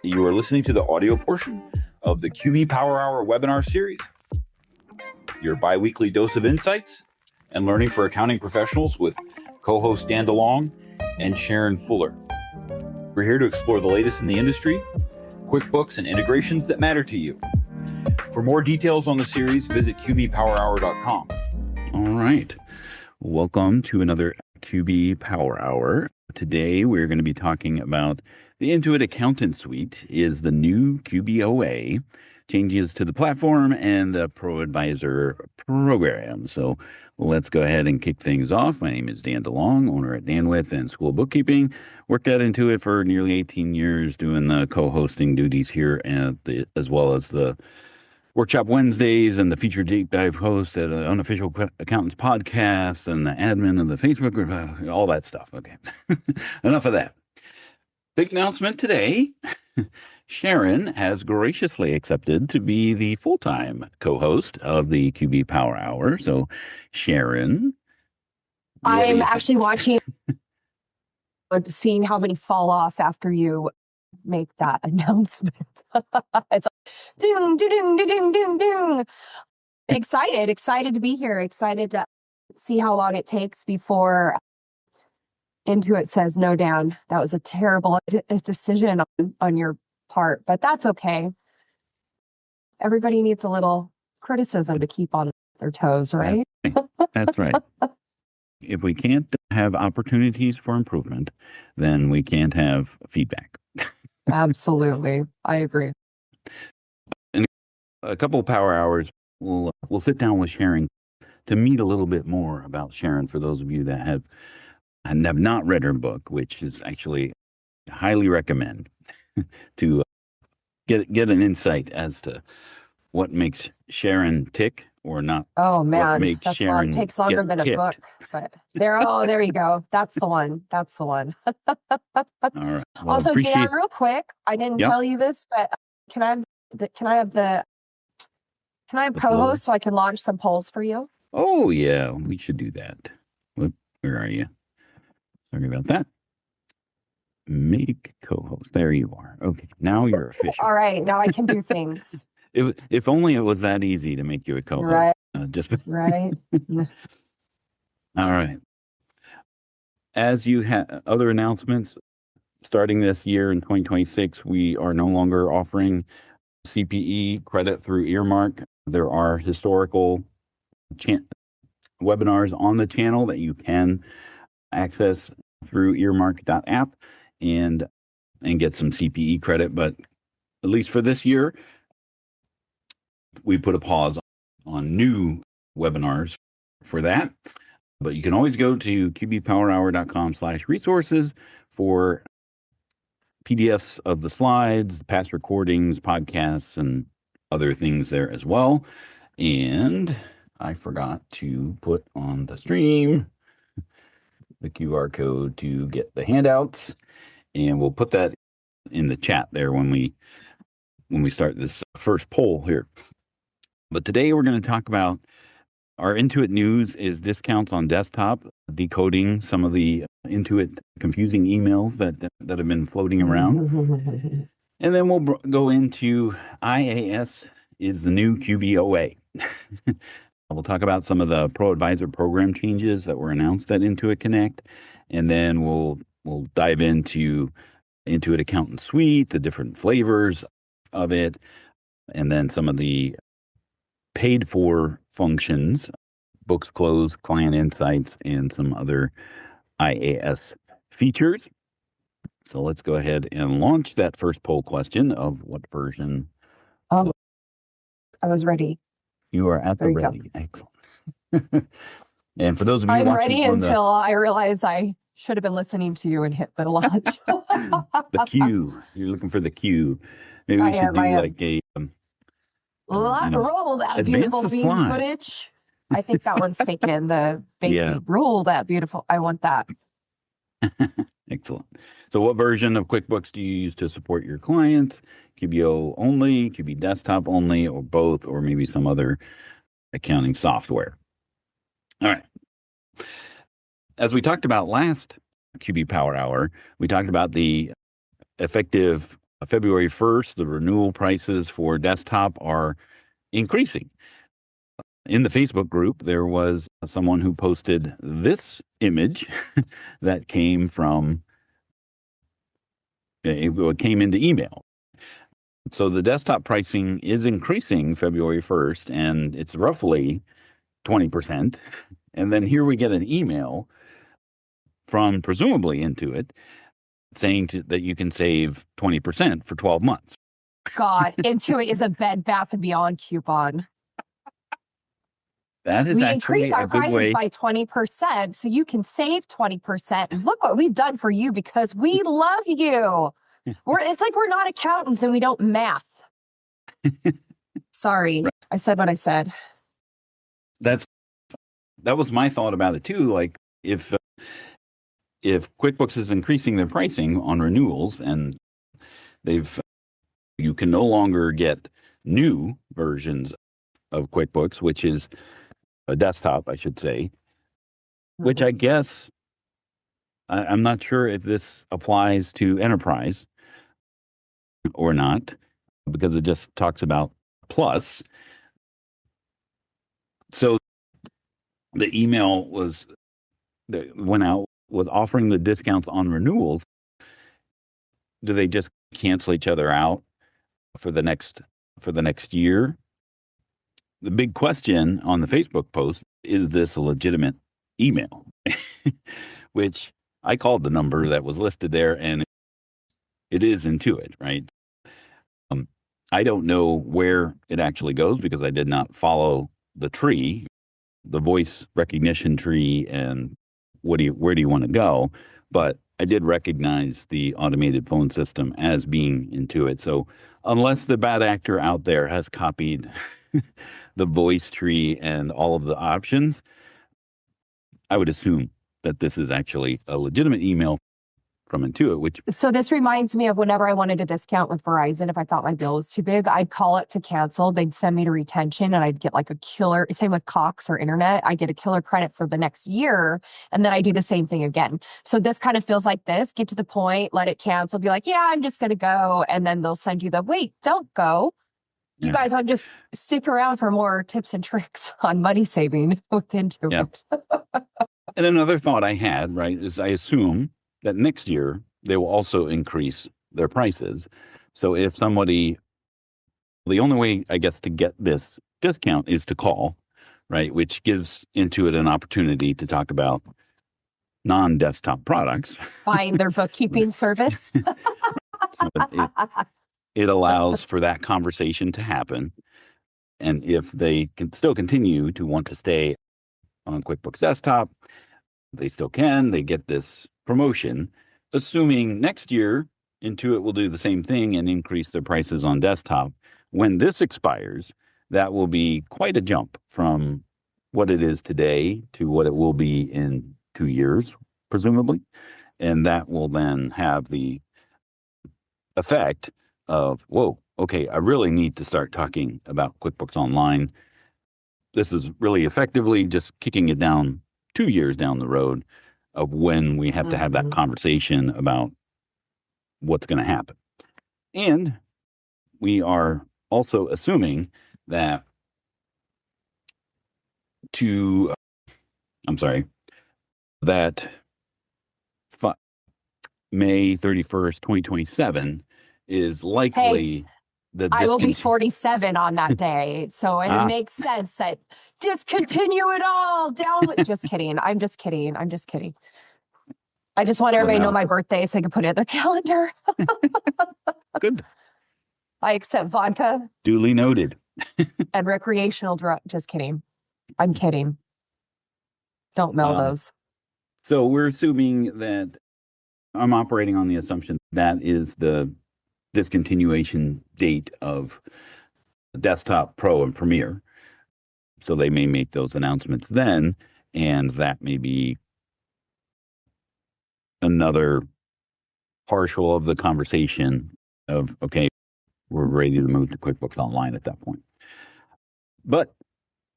You are listening to the audio portion of the QB Power Hour webinar series, your biweekly dose of insights and learning for accounting professionals with co-host Dan DeLong and Sharrin Fuller. We're here to explore the latest in the industry, QuickBooks, and integrations that matter to you. For more details on the series, visit QBPowerHour.com. All right. Welcome to another QB Power Hour. Today, we're going to be talking about the Intuit Accountant Suite is the new QBOA, changes to the platform and the ProAdvisor program. So let's go ahead and kick things off. My name is Dan DeLong, owner at Danwith and School of Bookkeeping. Worked at Intuit for nearly 18 years doing the co-hosting duties here as well as the Workshop Wednesdays and the featured deep dive host at an Unofficial Accountants podcast and the admin of the Facebook group, all that stuff. Okay, enough of that. Big announcement today. Sharrin has graciously accepted to be the full-time co-host of the QB Power Hour. So, Sharrin, I'm actually watching, seeing how many fall off after you make that announcement. It's like, ding, ding, ding, ding, ding, ding. Excited to be here. Excited to see how long it takes before Intuit says, no, Dan, that was a terrible decision on your part, but that's okay. Everybody needs a little criticism to keep on their toes, right? That's right. If we can't have opportunities for improvement, then we can't have feedback. Absolutely. I agree. In a couple of power hours, we'll sit down with Sharrin to meet a little bit more about Sharrin for those of you that have not read her book, which is actually highly recommend to get an insight as to what makes Sharrin tick or not. Oh man, what makes Sharrin takes longer than ticked. a book. But there you go. That's the one. All right. Well, also, Dan, real quick, I didn't tell you this, but can I have co-host so I can launch some polls for you? Oh yeah, we should do that. Where are you? Sorry about that. Make co-host. There you are. Okay, now you're official. All right, now I can do things. If only it was that easy to make you a co-host. Right. Right. All right. As you have other announcements, starting this year in 2026, we are no longer offering CPE credit through Earmark. There are historical webinars on the channel that you can access through earmark.app and get some CPE credit. But at least for this year, we put a pause on new webinars for that. But you can always go to qbpowerhour.com/resources for PDFs of the slides, past recordings, podcasts, and other things there as well. And I forgot to put on the stream the QR code to get the handouts, and we'll put that in the chat there when we start this first poll here. But today we're going to talk about our Intuit news is discounts on desktop, decoding some of the Intuit confusing emails that have been floating around. And then we'll go into IAS is the new QBOA. We'll talk about some of the ProAdvisor program changes that were announced at Intuit Connect, and then we'll dive into Intuit Accountant Suite, the different flavors of it, and then some of the paid for functions, books close, client insights, and some other IAS features. So let's go ahead and launch that first poll question of what version. I was ready. You are at the ready. Excellent. And for those of you I'm watching ready until I realize I should have been listening to you and hit the launch. The Q. You're looking for the Q. Maybe we should do like a roll that beautiful beam footage. I think that one's taken. The baby roll that beautiful. I want that. Excellent. So what version of QuickBooks do you use to support your clients? QBO only, QB desktop only, or both, or maybe some other accounting software? All right. As we talked about last QB Power Hour, we talked about the effective February 1st, the renewal prices for desktop are increasing. In the Facebook group, there was someone who posted this image that came from, it came into email. So the desktop pricing is increasing February 1st, and it's roughly 20%. And then here we get an email from presumably Intuit saying that you can save 20% for 12 months. God, Intuit is a Bed Bath & Beyond coupon. That is we actually increase our prices by 20%, so you can save 20%. Look what we've done for you because we love you. It's like we're not accountants and we don't math. Sorry, right. I said what I said. That was my thought about it too. Like if QuickBooks is increasing their pricing on renewals and you can no longer get new versions of QuickBooks, which is a desktop, I should say, which I guess I'm not sure if this applies to enterprise or not, because it just talks about plus. So the email that went out was offering the discounts on renewals. Do they just cancel each other out for the next year? The big question on the Facebook post, is this a legitimate email? Which I called the number that was listed there, and it is Intuit, right? I don't know where it actually goes because I did not follow the tree, the voice recognition tree, and where do you want to go? But I did recognize the automated phone system as being Intuit. So unless the bad actor out there has copied the voice tree and all of the options, I would assume that this is actually a legitimate email from Intuit. So this reminds me of whenever I wanted a discount with Verizon. If I thought my bill was too big, I'd call it to cancel. They'd send me to retention and I'd get like a killer, same with Cox or internet. I get a killer credit for the next year. And then I do the same thing again. So this kind of feels like this, get to the point, let it cancel, be like, yeah, I'm just going to go. And then they'll send you wait, don't go. You guys, I'll just stick around for more tips and tricks on money saving with Intuit. Yeah. And another thought I had, right, is I assume that next year they will also increase their prices. So if the only way, I guess, to get this discount is to call, right, which gives Intuit an opportunity to talk about non-desktop products. Buying their bookkeeping service. So it allows for that conversation to happen. And if they can still continue to want to stay on QuickBooks Desktop, they still can. They get this promotion, assuming next year Intuit will do the same thing and increase their prices on desktop. When this expires, that will be quite a jump from what it is today to what it will be in 2 years, presumably. And that will then have the effect of, whoa, okay, I really need to start talking about QuickBooks Online. This is really effectively just kicking it down 2 years down the road of when we have to have that conversation about what's going to happen. And we are also assuming that May 31st, 2027 is likely I will be 47 on that day. So it makes sense that discontinue it all down. Just kidding. I'm just kidding. I just want everybody to know my birthday so I can put it in their calendar. Good. I accept vodka. Duly noted. And recreational drug. Just kidding. I'm kidding. Don't mail those. So we're assuming that I'm operating on the assumption that is the discontinuation date of Desktop Pro and Premier. So they may make those announcements then, and that may be another partial of the conversation of, okay, we're ready to move to QuickBooks Online at that point. But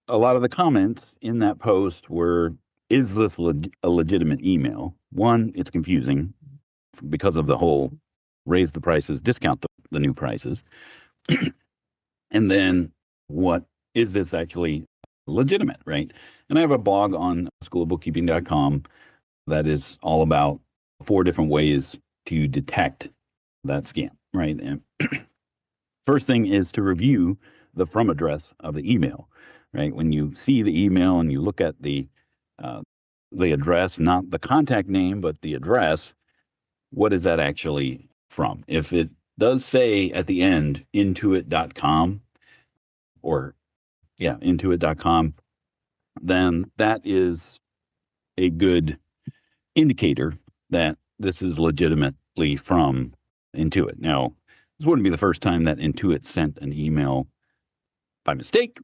a lot of the comments in that post were, is this a legitimate email? One, it's confusing because of the whole raise the prices, discount the new prices. And then what is this actually legitimate, right? And I have a blog on schoolofbookkeeping.com that is all about 4 different ways to detect that scam, right? And first thing is to review the from address of the email, right? When you see the email and you look at the address, not the contact name, but the address, what is that actually from? If it does say at the end, intuit.com or intuit.com, then that is a good indicator that this is legitimately from Intuit. Now, this wouldn't be the first time that Intuit sent an email by mistake,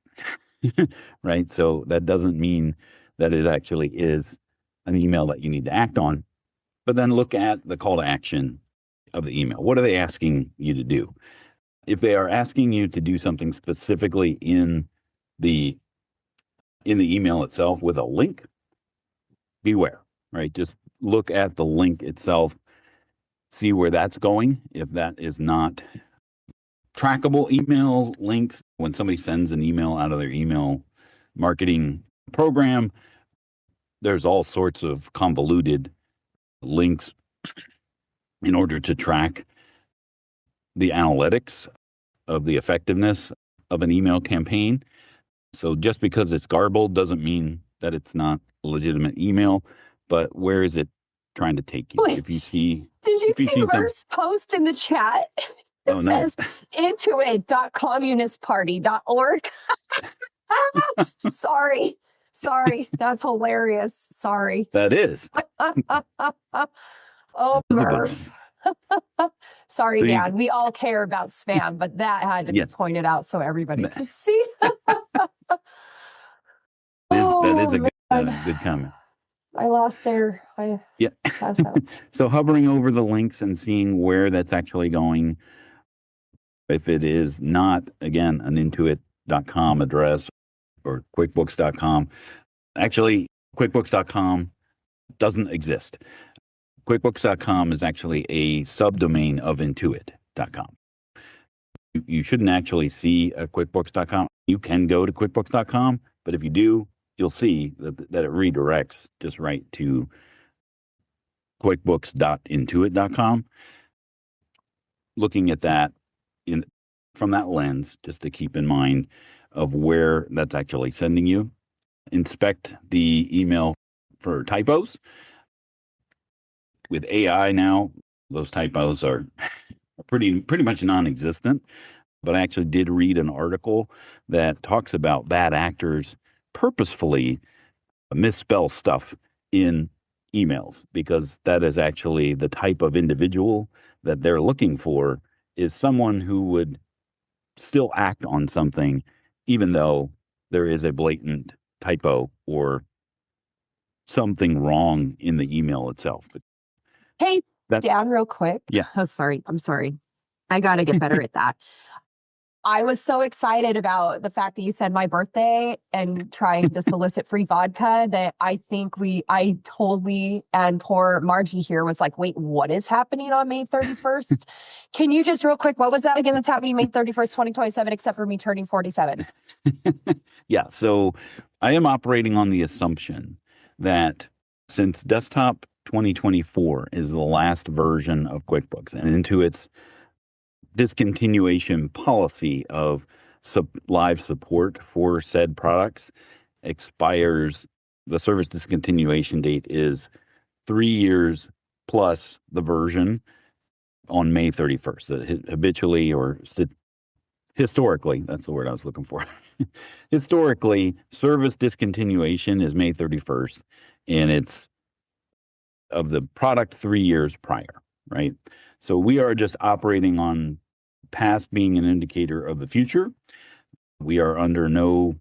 right? So that doesn't mean that it actually is an email that you need to act on. But then look at the call to action of the email. What are they asking you to do? If they are asking you to do something specifically in the email itself with a link, beware, right? Just look at the link itself, see where that's going. If that is not trackable email links, when somebody sends an email out of their email marketing program, there's all sorts of convoluted links in order to track the analytics of the effectiveness of an email campaign. So just because it's garbled doesn't mean that it's not a legitimate email, but where is it trying to take you? Wait, if you see, did you see Mer's post in the chat? It says intuit.communistparty.org. Sorry. That's hilarious. Sorry. That is. Oh, Murph. Sorry, So Dan. We all care about spam, but that had to be pointed out so everybody could see. That is a good comment. I lost air. Passed out. So hovering over the links and seeing where that's actually going. If it is not, again, an intuit.com address or QuickBooks.com, actually, QuickBooks.com doesn't exist. QuickBooks.com is actually a subdomain of Intuit.com. You shouldn't actually see a QuickBooks.com. You can go to QuickBooks.com, but if you do, you'll see that it redirects just right to QuickBooks.intuit.com. Looking at that from that lens, just to keep in mind of where that's actually sending you. Inspect the email for typos. With AI now, those typos are pretty much non-existent. But I actually did read an article that talks about bad actors purposefully misspell stuff in emails, because that is actually the type of individual that they're looking for, is someone who would still act on something even though there is a blatant typo or something wrong in the email itself. Hey, Dan, real quick. Yeah. Oh, sorry. I'm sorry. I got to get better at that. I was so excited about the fact that you said my birthday and trying to solicit free vodka that I totally, and poor Margie here was like, wait, what is happening on May 31st? Can you just real quick, what was that again that's happening May 31st, 2027, except for me turning 47? Yeah. So I am operating on the assumption that since Desktop 2024 is the last version of QuickBooks and Intuit's discontinuation policy of live support for said products expires, the service discontinuation date is 3 years plus the version on May 31st. Habitually or historically, that's the word I was looking for. Historically, service discontinuation is May 31st, and it's of the product 3 years prior, right? So we are just operating on past being an indicator of the future. We are under no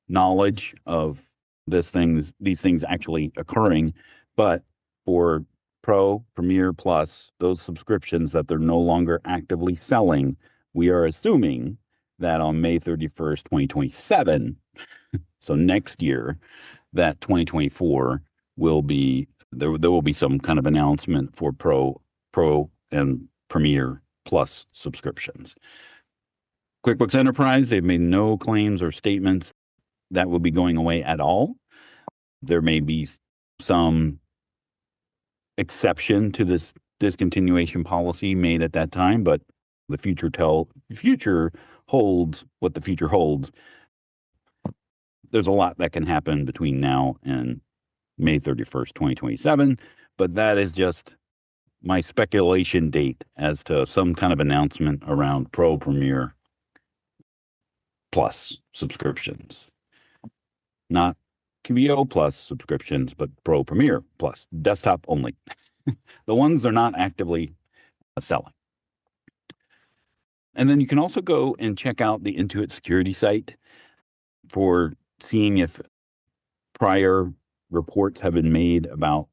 knowledge of these things actually occurring, but for Pro, Premier Plus, those subscriptions that they're no longer actively selling, we are assuming that on May 31st, 2027, so next year, that 2024 will be, there will be some kind of announcement for Pro and Premier Plus subscriptions. QuickBooks Enterprise, they've made no claims or statements that will be going away at all. There may be some exception to this discontinuation policy made at that time, but the future holds what the future holds. There's a lot that can happen between now and May 31st, 2027, but that is just my speculation date as to some kind of announcement around Pro Premier Plus subscriptions. Not QBOA Plus subscriptions, but Pro Premier Plus, desktop only. The ones they're not actively selling. And then you can also go and check out the Intuit security site for seeing if prior reports have been made about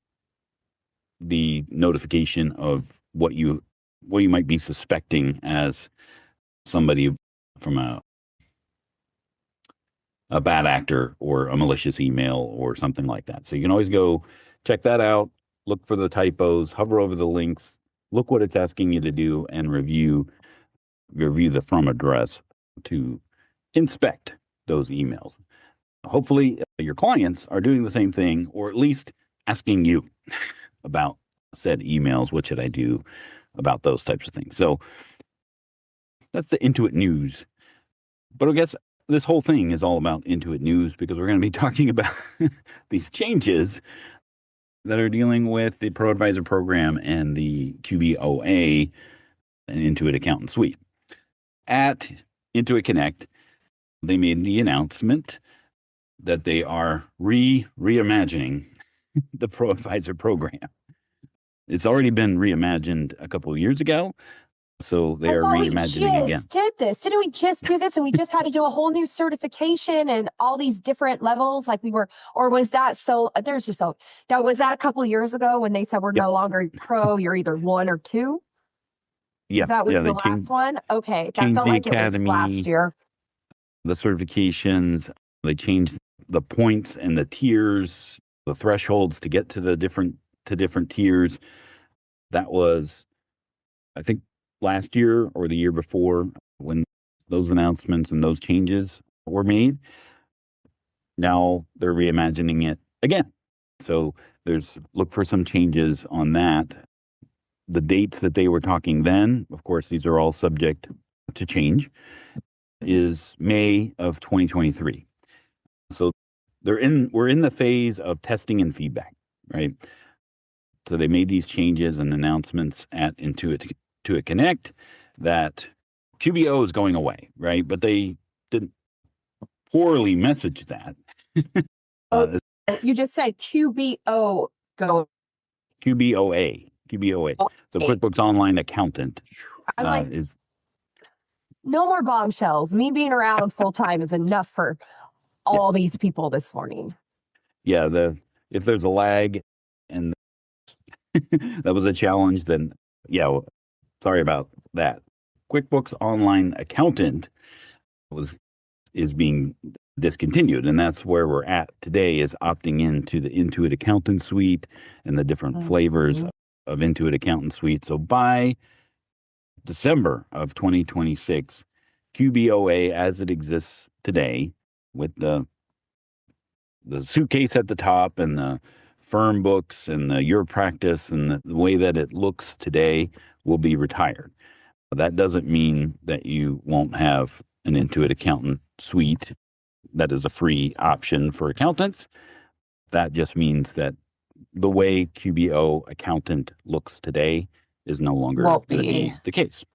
the notification of what you might be suspecting as somebody from a bad actor or a malicious email or something like that. So you can always go check that out, look for the typos, hover over the links, look what it's asking you to do, and review the from address to inspect those emails. Hopefully your clients are doing the same thing, or at least asking you about said emails. What should I do about those types of things? So that's the Intuit news. But I guess this whole thing is all about Intuit news because we're going to be talking about these changes that are dealing with the ProAdvisor program and the QBOA and Intuit Accountant Suite. At Intuit Connect, they made the announcement that they are reimagining the ProAdvisor program. It's already been reimagined a couple of years ago, so they are reimagining again. Did this? Didn't we just do this? And we just had to do a whole new certification and all these different levels, like we were, or was that was that a couple of years ago when they said we're no longer pro? You're either 1 or 2. Yeah, that was the last one. Okay, that felt like academy, it was last year. The certifications, they changed the points and the tiers, the thresholds to get to the different tiers. That was, I think, last year or the year before when those announcements and those changes were made. Now they're reimagining it again. So look for some changes on that. The dates that they were talking then, of course, these are all subject to change, is May of 2023. So we're in the phase of testing and feedback, right? So they made these changes and announcements at Intuit Connect that QBO is going away, right? But they didn't poorly message that. You just said QBO go. QBOA. So QuickBooks Online Accountant is. No more bombshells. Me being around full time is enough for all these people this morning. Yeah, if there's a lag and that was a challenge, then sorry about that. QuickBooks Online Accountant is being discontinued, and that's where we're at today, is opting into the Intuit Accountant Suite and the different flavors of Intuit Accountant Suite. So by December of 2026, QBOA as it exists today, with the suitcase at the top and the firm books and the Your Practice and the way that it looks today, will be retired. That doesn't mean that you won't have an Intuit Accountant Suite that is a free option for accountants. That just means that the way QBO Accountant looks today is no longer going to be the case.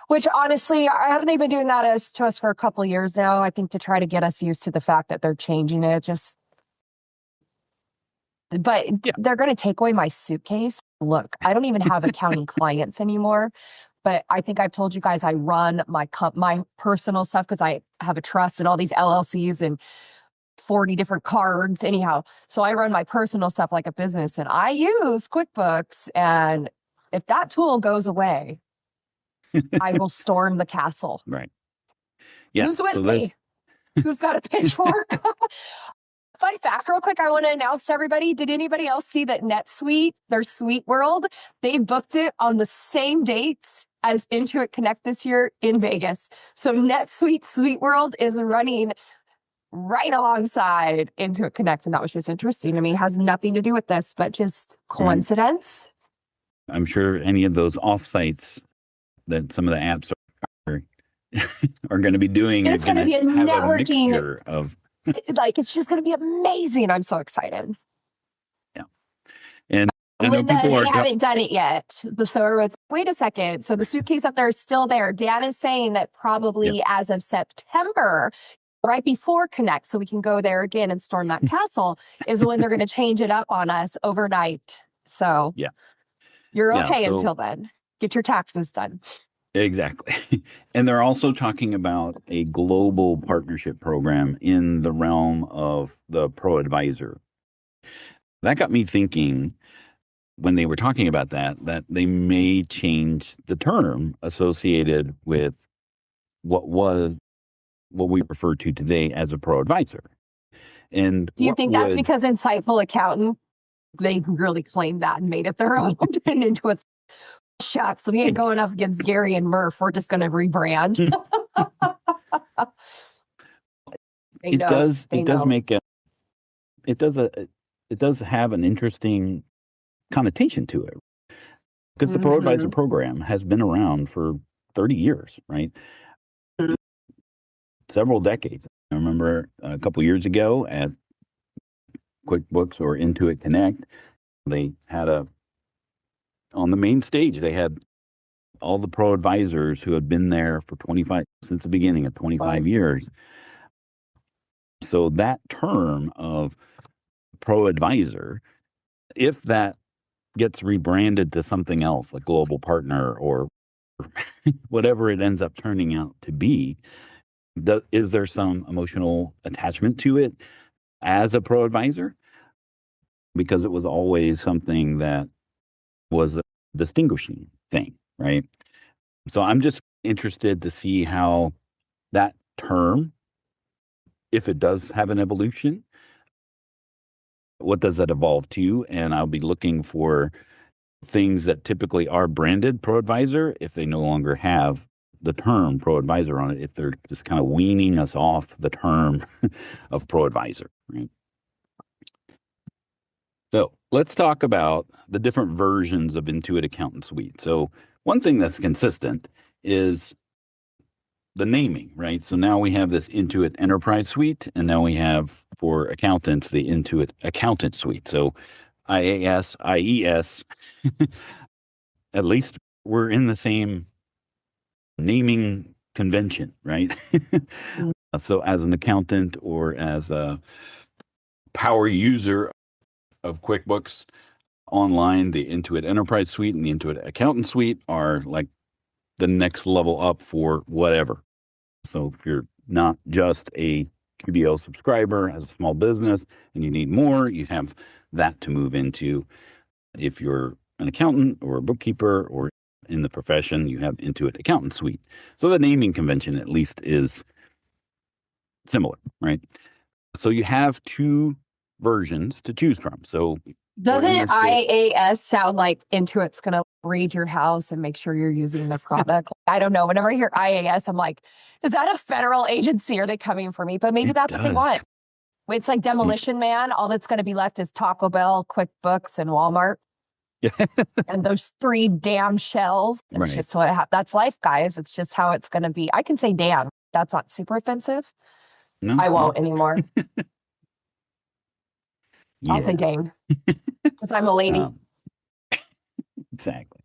Which honestly, haven't they been doing that to us for a couple of years now? I think to try to get us used to the fact that they're changing it. But they're going to take away my suitcase. Look, I don't even have accounting clients anymore. But I think I've told you guys I run my personal stuff because I have a trust and all these LLCs and 40 different cards. Anyhow, so I run my personal stuff like a business, and I use QuickBooks. And if that tool goes away, I will storm the castle. Right. Yeah. Who's with me? Who's got a pitchfork? Fun fact, real quick, I want to announce to everybody, did anybody else see that NetSuite, their Suite World, they booked it on the same dates as Intuit Connect this year in Vegas. So NetSuite Suite World is running right alongside Intuit Connect. And that was just interesting to me. It has nothing to do with this, but just coincidence. I'm sure any of those offsites that some of the apps are going to be doing. It's going to be a networking mixture of like, it's just going to be amazing. I'm so excited. Yeah. And Linda, they haven't done it yet. So it's, wait a second. So the suitcase up there is still there. Dan is saying that probably as of September, right before Connect, so we can go there again and storm that castle, is when they're going to change it up on us overnight. So you're okay until then. Get your taxes done. Exactly. And they're also talking about a global partnership program in the realm of the ProAdvisor. That got me thinking when they were talking about that they may change the term associated with what we refer to today as a ProAdvisor. And do you think that's because Insightful Accountant, they really claimed that and made it their own and into its shucks, we ain't going up against Gary and Murph. We're just going to rebrand. It does have an interesting connotation to it, because the ProAdvisor program has been around for 30 years, right? Several decades. I remember a couple years ago at QuickBooks or Intuit Connect, they had on the main stage, they had all the ProAdvisors who had been there for since the beginning of 25 years. So that term of ProAdvisor, if that gets rebranded to something else, like global partner or whatever it ends up turning out to be, is there some emotional attachment to it as a ProAdvisor? Because it was always something that was a distinguishing thing, right? So I'm just interested to see how that term, if it does have an evolution, what does that evolve to? And I'll be looking for things that typically are branded ProAdvisor if they no longer have the term ProAdvisor on it, if they're just kind of weaning us off the term of ProAdvisor, right? So let's talk about the different versions of Intuit Accountant Suite. So one thing that's consistent is the naming, right? So now we have this Intuit Enterprise Suite, and now we have, for accountants, the Intuit Accountant Suite. So IAS, IES, at least we're in the same naming convention, right? So as an accountant or as a power user of QuickBooks Online, the Intuit Enterprise Suite and the Intuit Accountant Suite are like the next level up for whatever. So if you're not just a QBO subscriber as a small business and you need more, you have that to move into. If you're an accountant or a bookkeeper or in the profession, you have Intuit Accountant Suite. So the naming convention at least is similar, right? So you have two versions to choose from. So doesn't IAS sound like Intuit's going to read your house and make sure you're using the product? I don't know. Whenever I hear IAS, I'm like, is that a federal agency? Are they coming for me? But maybe that's what they want. It's like Demolition Man. All that's going to be left is Taco Bell, QuickBooks, and Walmart. And those three damn shells. It's just what that's life, guys. It's just how it's going to be. I can say damn. That's not super offensive. No, I won't anymore. I'll say dang. Because I'm a lady. Exactly.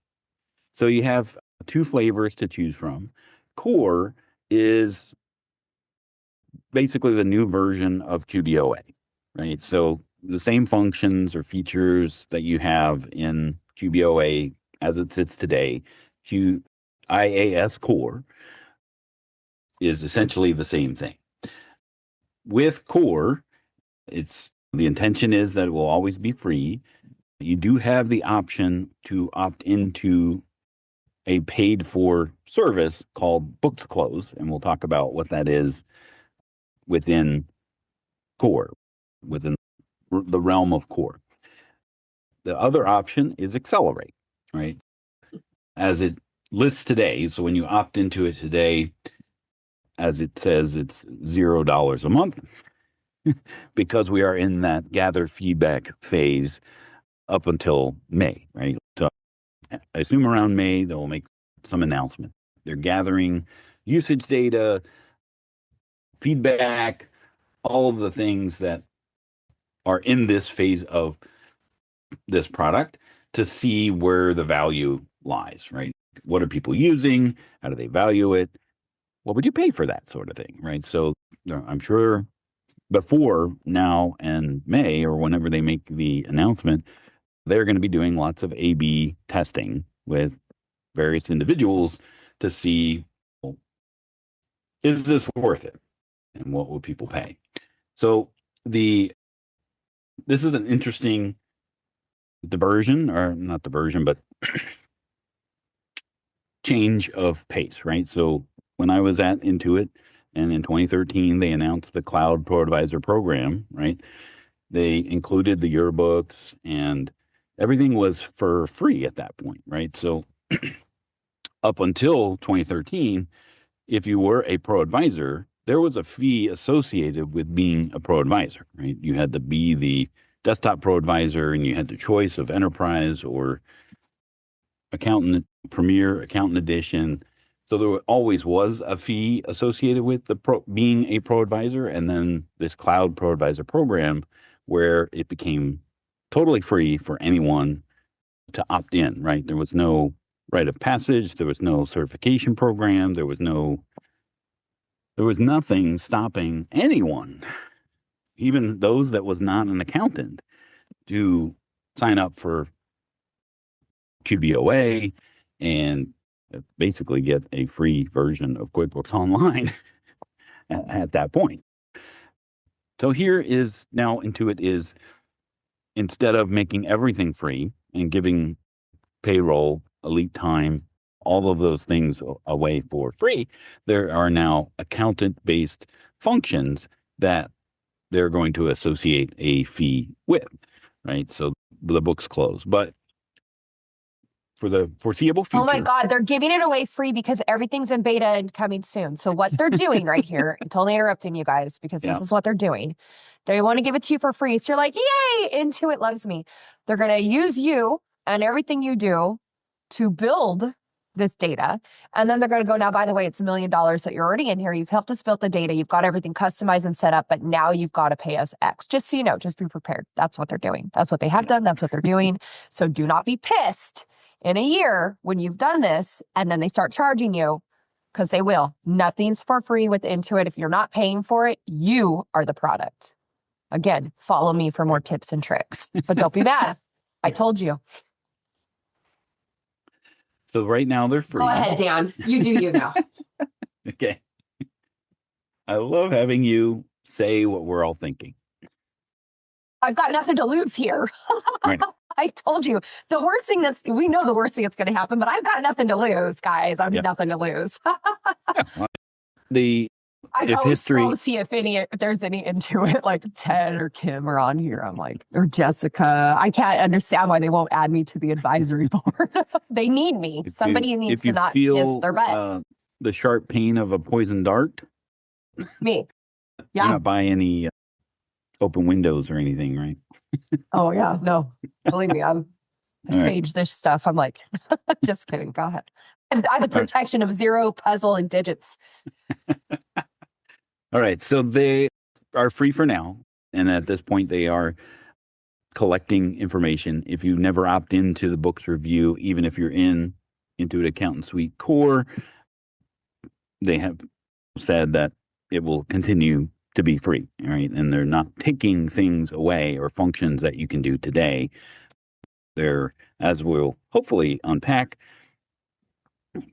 So you have two flavors to choose from. Core is basically the new version of QBOA, right? So the same functions or features that you have in QBOA as it sits today, IAS Core is essentially the same thing. With Core, the intention is that it will always be free. You do have the option to opt into a paid for service called Books Close, and we'll talk about what that is within Core, within the realm of Core. The other option is Accelerate, right? As it lists today. So when you opt into it today, as it says, it's $0 a month because we are in that gather feedback phase up until May, right? So I assume around May, they'll make some announcement. They're gathering usage data, feedback, all of the things that are in this phase of this product to see where the value lies, right? What are people using? How do they value it? What would you pay for that sort of thing, right? So I'm sure before now and May or whenever they make the announcement, they're going to be doing lots of A/B testing with various individuals to see, well, is this worth it? And what will people pay? So this is an interesting diversion, or not diversion, but change of pace, right? So when I was at Intuit and in 2013, they announced the Cloud ProAdvisor program, right? They included the yearbooks and everything was for free at that point, right? So up until 2013, if you were a ProAdvisor, there was a fee associated with being a ProAdvisor, right? You had to be the desktop ProAdvisor and you had the choice of Enterprise or Accountant Premier, Accountant Edition. So there always was a fee associated with being a ProAdvisor, and then this Cloud ProAdvisor program where it became totally free for anyone to opt in, right? There was no rite of passage, there was no certification program, there was nothing stopping anyone, even those that was not an accountant, to sign up for QBOA and basically get a free version of QuickBooks Online at that point. So here is now Intuit is, instead of making everything free and giving payroll, elite time, all of those things away for free, there are now accountant-based functions that they're going to associate a fee with, right? So the books close. But for the foreseeable future. Oh my God, they're giving it away free because everything's in beta and coming soon. So what they're doing right here, I'm totally interrupting you guys because this is what they're doing. They want to give it to you for free. So you're like, yay, Intuit loves me. They're going to use you and everything you do to build this data. And then they're going to go, now, by the way, it's $1 million that you're already in here. You've helped us build the data. You've got everything customized and set up, but now you've got to pay us X. Just so you know, just be prepared. That's what they're doing. That's what they have done. That's what they're doing. So do not be pissed in a year when you've done this and then they start charging you, because they will. Nothing's for free with Intuit. If you're not paying for it, you are the product. Again, follow me for more tips and tricks, but don't be mad. I told you. So right now they're free. Go ahead, Dan. You do you now. Okay. I love having you say what we're all thinking. I've got nothing to lose here. Right. I told you the worst thing we know the worst thing that's going to happen, but I've got nothing to lose, guys. I've nothing to lose. I always see if there's any Intuit, like Ted or Kim are on here. I'm like, or Jessica. I can't understand why they won't add me to the advisory board. They need me. Somebody needs to not kiss their butt. The sharp pain of a poison dart. Me. Yeah. You're not buying any open windows or anything, right? Oh yeah, no. Believe me, I sage this stuff. I'm like, just kidding. Go ahead. I have the protection of 0, puzzle, and digits. All right. So they are free for now. And at this point, they are collecting information. If you never opt into the books review, even if you're in Intuit Accountant Suite Core, they have said that it will continue to be free, right? And they're not taking things away or functions that you can do today. They're, as we'll hopefully unpack,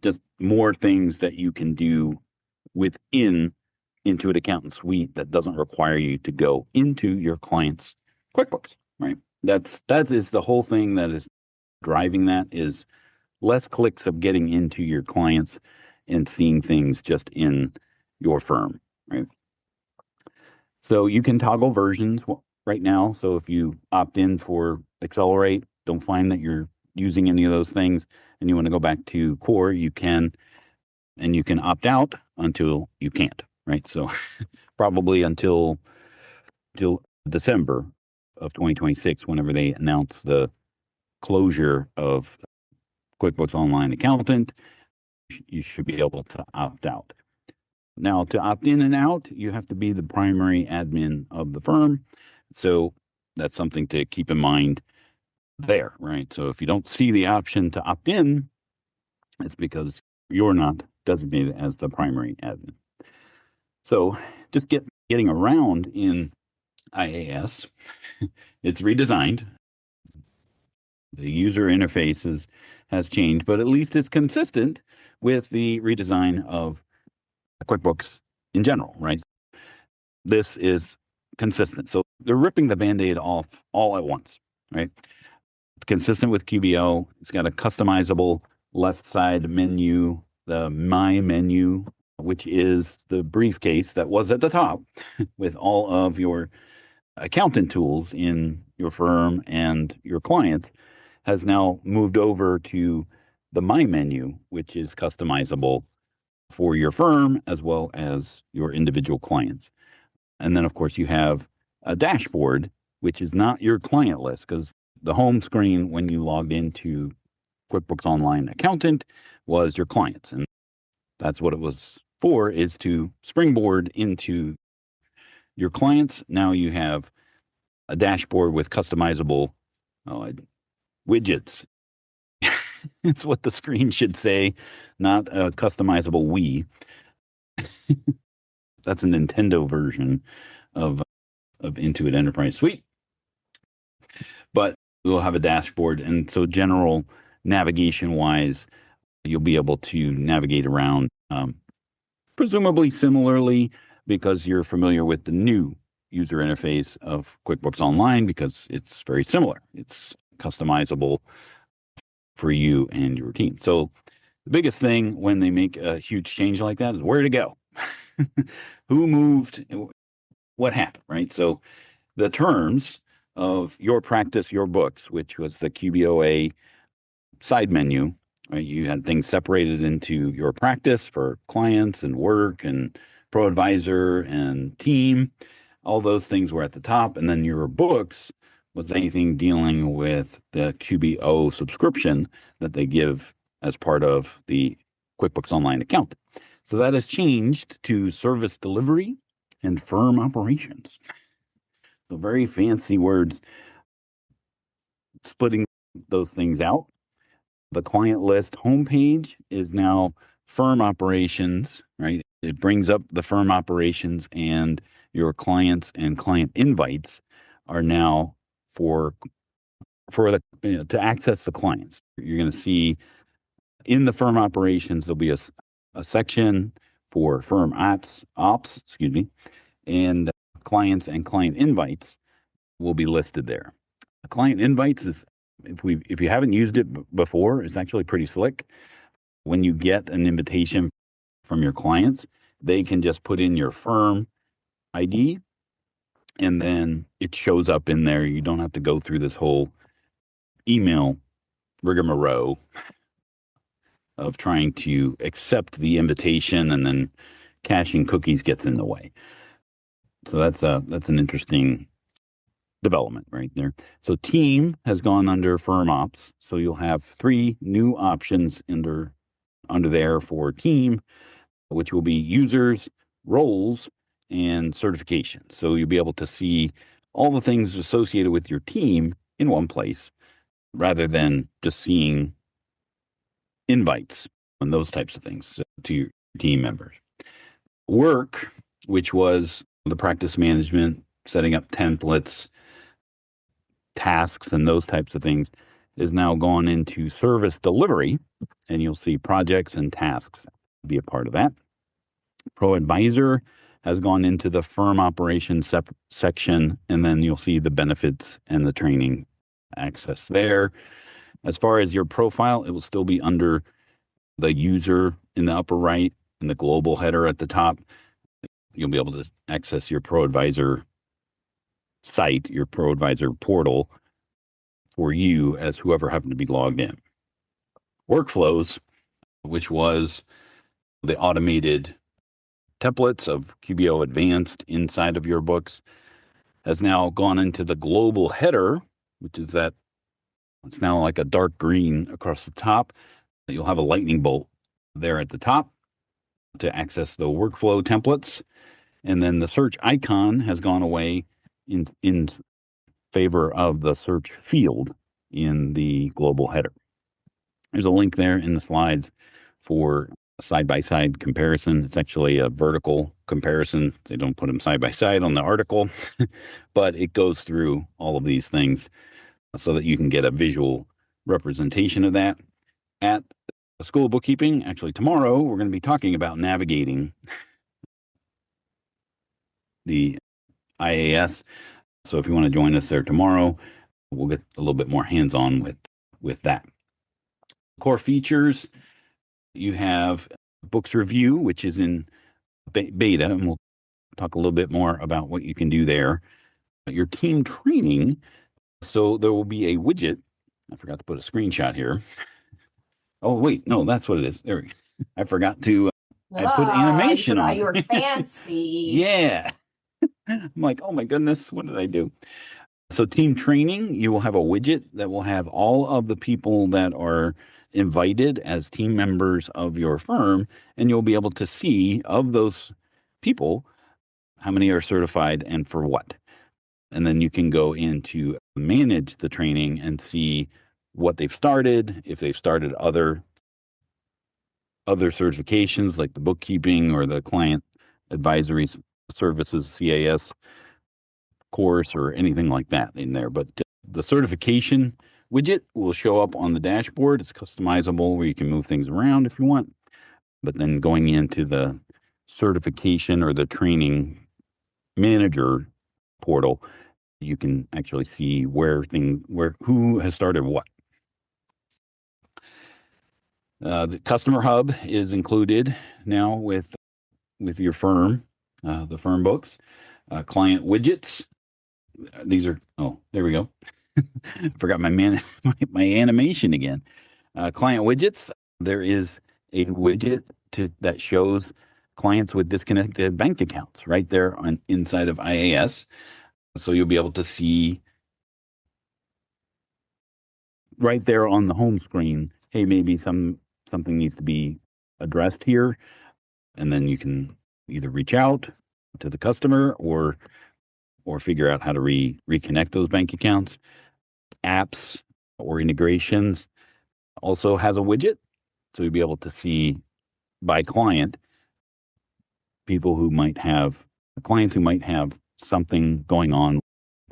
just more things that you can do within Intuit Accountant Suite that doesn't require you to go into your client's QuickBooks, right? That is the whole thing that is driving that, is less clicks of getting into your clients and seeing things just in your firm, right? So you can toggle versions right now. So if you opt in for Accelerate, don't find that you're using any of those things and you want to go back to core, you can, and you can opt out until you can't, right? So probably until December of 2026, whenever they announce the closure of QuickBooks Online Accountant, you should be able to opt out. Now, to opt in and out, you have to be the primary admin of the firm. So that's something to keep in mind there, right? So if you don't see the option to opt in, it's because you're not designated as the primary admin. So just getting around in IAS, it's redesigned. The user interfaces has changed, but at least it's consistent with the redesign of QuickBooks in general, right? This is consistent. So they're ripping the Band-Aid off all at once, right? It's consistent with QBO. It's got a customizable left side menu, the My menu, which is the briefcase that was at the top with all of your accountant tools in your firm and your clients, has now moved over to the My menu, which is customizable for your firm as well as your individual clients. And then, of course, you have a dashboard, which is not your client list, because the home screen when you logged into QuickBooks Online Accountant was your clients. And that's what it was for, is to springboard into your clients. Now you have a dashboard with customizable widgets. It's what the screen should say, not a customizable Wii. That's a Nintendo version of Intuit Enterprise Suite. But we'll have a dashboard, and so general navigation-wise, you'll be able to navigate around presumably similarly because you're familiar with the new user interface of QuickBooks Online because it's very similar. It's customizable for you and your team. So the biggest thing when they make a huge change like that is where to go. Who moved? What happened, right? So the terms of your practice, your books, which was the QBOA side menu, right? You had things separated into your practice for clients and work and ProAdvisor and team. All those things were at the top. And then your books was anything dealing with the QBO subscription that they give as part of the QuickBooks Online account. So that has changed to service delivery and firm operations. So very fancy words, splitting those things out. The client list homepage is now firm operations, right? It brings up the firm operations, and your clients and client invites are now for the to access the clients. You're going to see in the firm operations there'll be a section for firm ops, and clients and client invites will be listed there. Client invites is, if you haven't used it before, it's actually pretty slick. When you get an invitation from your clients, they can just put in your firm ID and then it shows up in there. You don't have to go through this whole email rigmarole of trying to accept the invitation and then caching cookies gets in the way. So that's an interesting development right there. So team has gone under firm ops. So you'll have 3 new options under there for team, which will be users, roles, and certifications. So you'll be able to see all the things associated with your team in one place rather than just seeing invites and those types of things to your team members. Work, which was the practice management, setting up templates, tasks, and those types of things, is now gone into service delivery, and you'll see projects and tasks be a part of that. ProAdvisor has gone into the firm operations section, and then you'll see the benefits and the training access there. As far as your profile, it will still be under the user in the upper right and the global header at the top. You'll be able to access your ProAdvisor site, your ProAdvisor portal for you as whoever happened to be logged in. Workflows, which was the automated templates of QBO Advanced inside of your books, has now gone into the global header, which is that it's now like a dark green across the top. You'll have a lightning bolt there at the top to access the workflow templates. And then the search icon has gone away in favor of the search field in the global header. There's a link there in the slides for side-by-side comparison. It's actually a vertical comparison. They don't put them side by side on the article, but it goes through all of these things so that you can get a visual representation of that. At the School of Bookkeeping, actually tomorrow, we're going to be talking about navigating the IAS. So if you want to join us there tomorrow, we'll get a little bit more hands-on with that. Core features, you have Books Review, which is in beta, and we'll talk a little bit more about what you can do there. Your team training, so there will be a widget. I forgot to put a screenshot here. Oh, wait, no, that's what it is. There we go. I forgot to, I put animation on. You were fancy. Yeah. I'm like, oh my goodness, what did I do? So team training, you will have a widget that will have all of the people that are invited as team members of your firm, and you'll be able to see of those people how many are certified and for what. And then you can go in to manage the training and see what they've started, if they've started other certifications like the bookkeeping or the client advisory services CAS course or anything like that in there. But the certification widget will show up on the dashboard. It's customizable where you can move things around if you want. But then going into the certification or the training manager portal, you can actually see who has started what. The customer hub is included now with your firm, the firm books, client widgets. These are, there we go. Forgot my animation again. Client widgets. There is a widget that shows clients with disconnected bank accounts right there inside of IAS. So you'll be able to see right there on the home screen, hey, maybe something needs to be addressed here. And then you can either reach out to the customer or figure out how to reconnect those bank accounts. Apps or integrations also has a widget. So you'll be able to see by client clients who might have something going on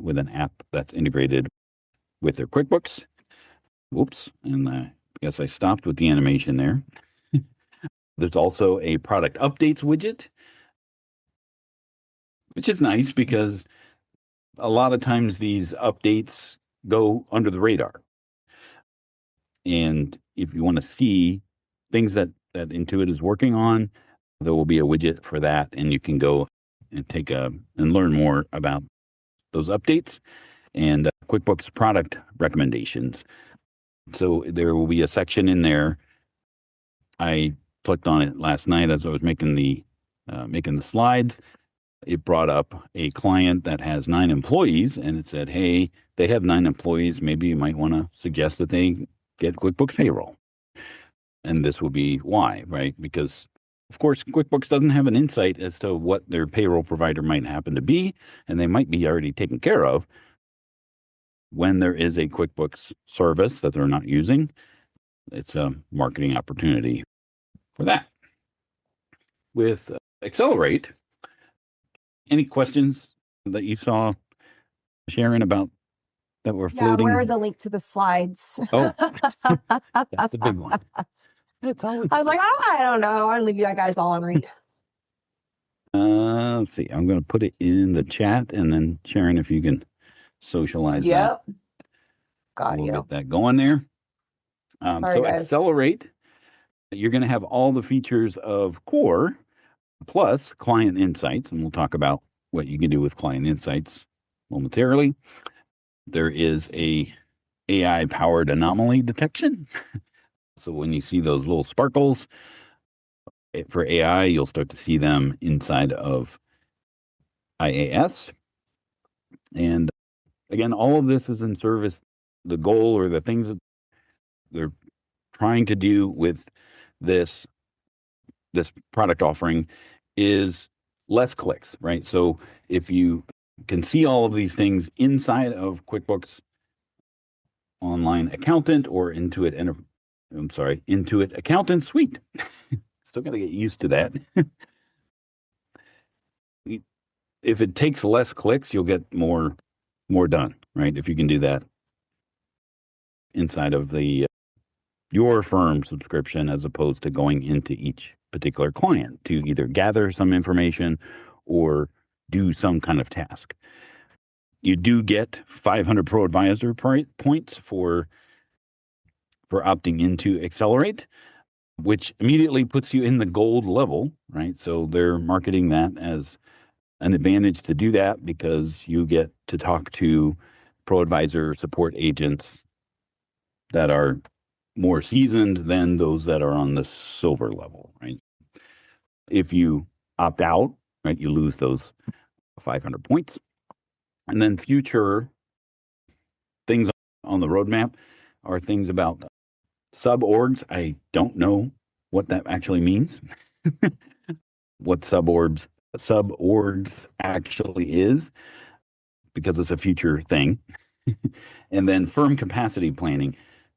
with an app that's integrated with their QuickBooks. Whoops. And I guess I stopped with the animation there. There's also a product updates widget, which is nice because a lot of times these updates go under the radar. And if you want to see things that Intuit is working on, there will be a widget for that, and you can go and and learn more about those updates and QuickBooks product recommendations. So there will be a section in there. I clicked on it last night as I was making the slides. It brought up a client that has 9 employees, and it said, hey, they have 9 employees. Maybe you might want to suggest that they get QuickBooks payroll. And this will be why, right? Because, of course, QuickBooks doesn't have an insight as to what their payroll provider might happen to be, and they might be already taken care of. When there is a QuickBooks service that they're not using, it's a marketing opportunity for that. With Accelerate, any questions that you saw, Sharrin, about that were floating? Yeah, where are the link to the slides? Oh, that's a big one. It's always. I was like, I don't know. I'll leave you guys all on read. Let's see. I'm going to put it in the chat, and then Sharrin, if you can socialize that. Got we'll you. get that going there. Sorry, guys. Accelerate, you're going to have all the features of Core plus Client Insights, and we'll talk about what you can do with Client Insights momentarily. There is a AI-powered anomaly detection. So when you see those little sparkles for AI, you'll start to see them inside of IAS. And again, all of this is in service. The goal or the things that they're trying to do with this product offering is less clicks, right? So if you can see all of these things inside of QuickBooks Online Accountant or Intuit Accountant Suite. Still got to get used to that. If it takes less clicks, you'll get more done, right? If you can do that inside of your firm subscription, as opposed to going into each particular client to either gather some information or do some kind of task. You do get 500 ProAdvisor points for opting into Accelerate, which immediately puts you in the gold level, right? So they're marketing that as an advantage to do that because you get to talk to ProAdvisor support agents that are more seasoned than those that are on the silver level, right? If you opt out, right, you lose those 500 points. And then future things on the roadmap are things about sub-orgs. I don't know what that actually means. What sub-orgs actually is, because it's a future thing. And then firm capacity planning.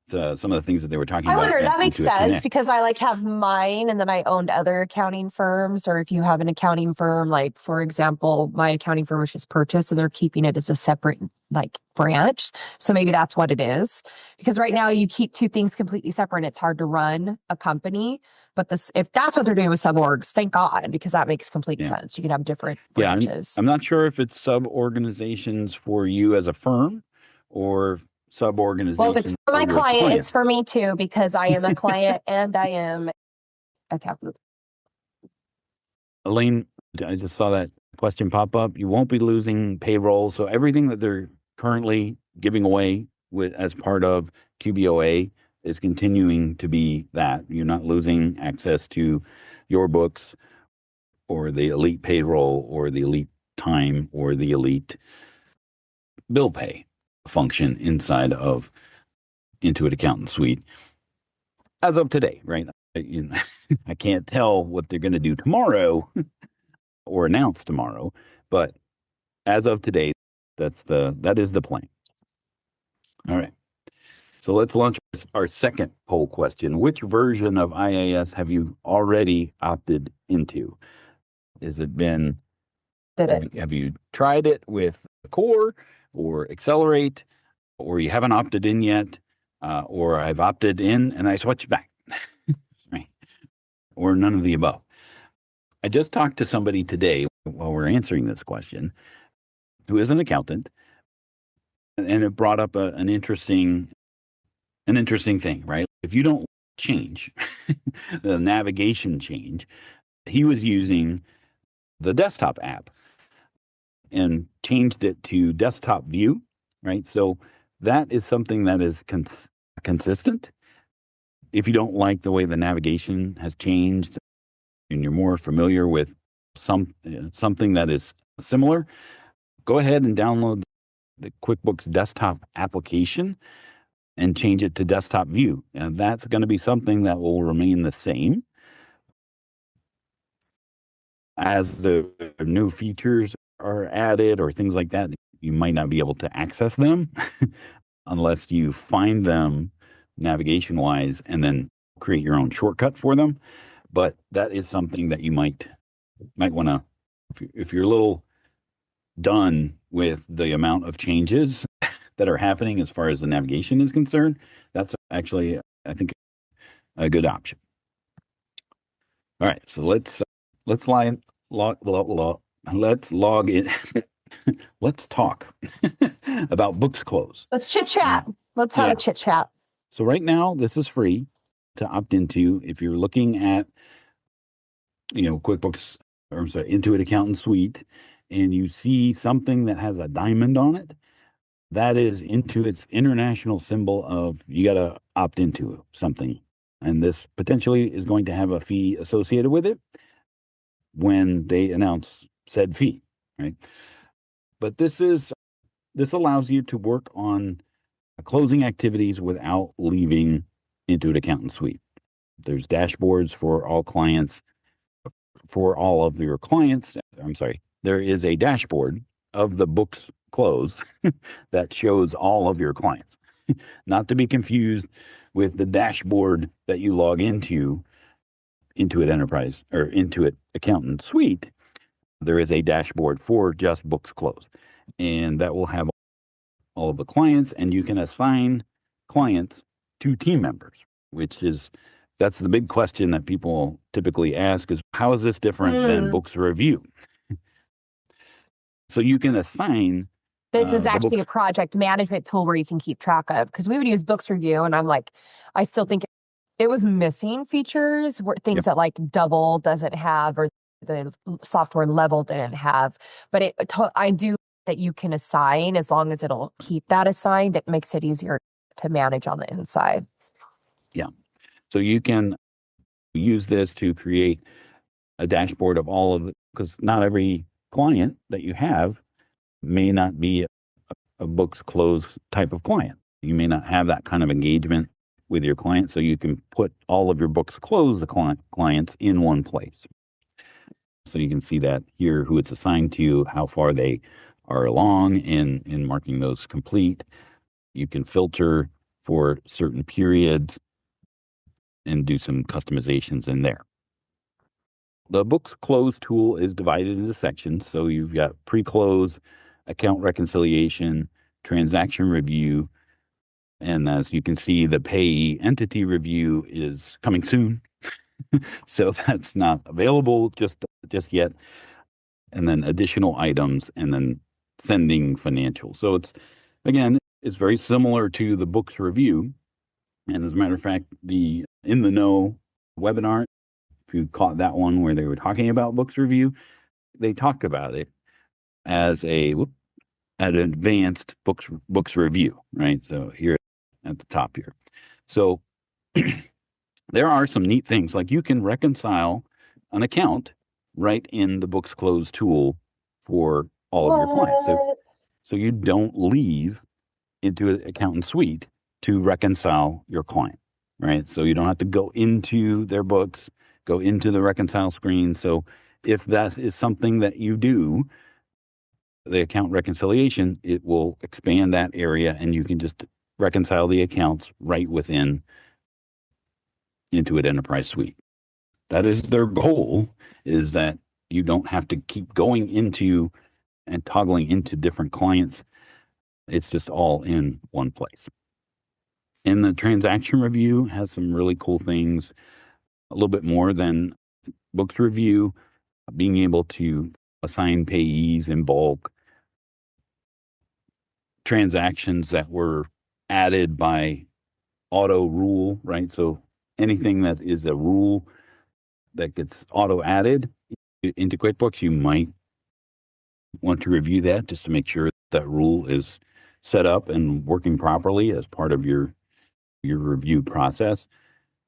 Some of the things that they were talking about. I wonder, that makes Intuit sense Connect. because I have mine and then I owned other accounting firms. Or if you have an accounting firm, like for example, my accounting firm was just purchased, so they're keeping it as a separate branch. So maybe that's what it is. Because right now you keep two things completely separate and it's hard to run a company. But if that's what they're doing with sub-orgs, thank God, because that makes complete sense. You can have different branches. I'm not sure if it's sub-organizations for you as a firm or sub-organizations. Well, if it's for my client, it's for me too, because I am a client and I am a captain. Elaine, I just saw that question pop up. You won't be losing payroll. So everything that they're currently giving away as part of QBOA is continuing to be that. You're not losing access to your books or the elite payroll or the elite time or the elite bill pay function inside of Intuit Accountant Suite as of today, right? I can't tell what they're going to do tomorrow or announce tomorrow, but as of today, that is the plan. All right. So let's launch our second poll question. Which version of IAS have you already opted into? Have you tried it with Core or Accelerate, or you haven't opted in yet, or I've opted in and I switched back, right? Or none of the above? I just talked to somebody today while we're answering this question who is an accountant, and it brought up an interesting thing, right? If you don't change the navigation change, he was using the desktop app and changed it to desktop view, right? So that is something that is consistent. If you don't like the way the navigation has changed and you're more familiar with something that is similar, go ahead and download the QuickBooks desktop application and change it to desktop view. And that's going to be something that will remain the same. As the new features are added or things like that, you might not be able to access them unless you find them navigation-wise and then create your own shortcut for them. But that is something that you might want to, if you're a little done with the amount of changes that are happening as far as the navigation is concerned, that's actually, I think, a good option. All right, so let's log in. Let's talk about books closed. Let's chit chat. Let's have a chit chat. So right now, this is free to opt into. If you're looking at, QuickBooks, or I'm sorry, Intuit Accountant Suite, and you see something that has a diamond on it, That is Intuit's international symbol of you got to opt into something. And this potentially is going to have a fee associated with it when they announce said fee, right? But this allows you to work on closing activities without leaving Intuit Accountant Suite. There's dashboards for all clients, for all of your clients. I'm sorry, there is a dashboard of the books closed that shows all of your clients, not to be confused with the dashboard that you log into Intuit Enterprise or Intuit Accountant Suite. There is a dashboard for just books closed, and that will have all of the clients, and you can assign clients to team members, that's the big question that people typically ask is, how is this different than books review? So you can assign. This is actually a project management tool where you can keep track of, because we would use books review, and I'm like, I still think it was missing features, things that like Double doesn't have, or the software Level didn't have. But I do that you can assign, as long as it'll keep that assigned, it makes it easier to manage on the inside. Yeah. So you can use this to create a dashboard of all of it, because not every client that you have may not be a books closed type of client. You may not have that kind of engagement with your client, so you can put all of your books closed clients in one place. So you can see that here, who it's assigned to, how far they are along in marking those complete. You can filter for certain periods and do some customizations in there. The books close tool is divided into sections. So you've got pre-close, account reconciliation, transaction review, and as you can see, the payee entity review is coming soon. So that's not available just yet. And then additional items, and then sending financials. So it's very similar to the books review. And as a matter of fact, the In the Know webinar, if you caught that one where they were talking about books review, they talked about it as an advanced books review, right? So here at the top here. So there are some neat things, like you can reconcile an account right in the books closed tool for all of your clients. So you don't leave Intuit Accountant Suite to reconcile your client, right? So you don't have to go into their books, go into the reconcile screen. So if that is something that you do, the account reconciliation, it will expand that area, and you can just reconcile the accounts right within Intuit Enterprise Suite. That is their goal, is that you don't have to keep going into and toggling into different clients. It's just all in one place. And the transaction review has some really cool things, a little bit more than books review, being able to assign payees in bulk, transactions that were added by auto rule, right? So anything that is a rule that gets auto added into QuickBooks, you might want to review that just to make sure that rule is set up and working properly as part of your review process.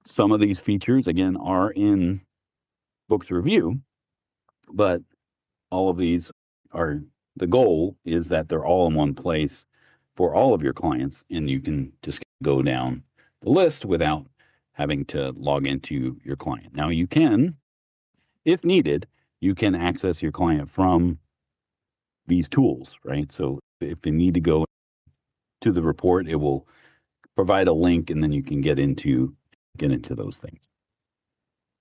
Some of these features, again, are in books review, but all of these are, the goal is that they're all in one place for all of your clients, and you can just go down the list without having to log into your client. Now you can, if needed, you can access your client from these tools, right? So if you need to go to the report, it will provide a link, and then you can get into those things.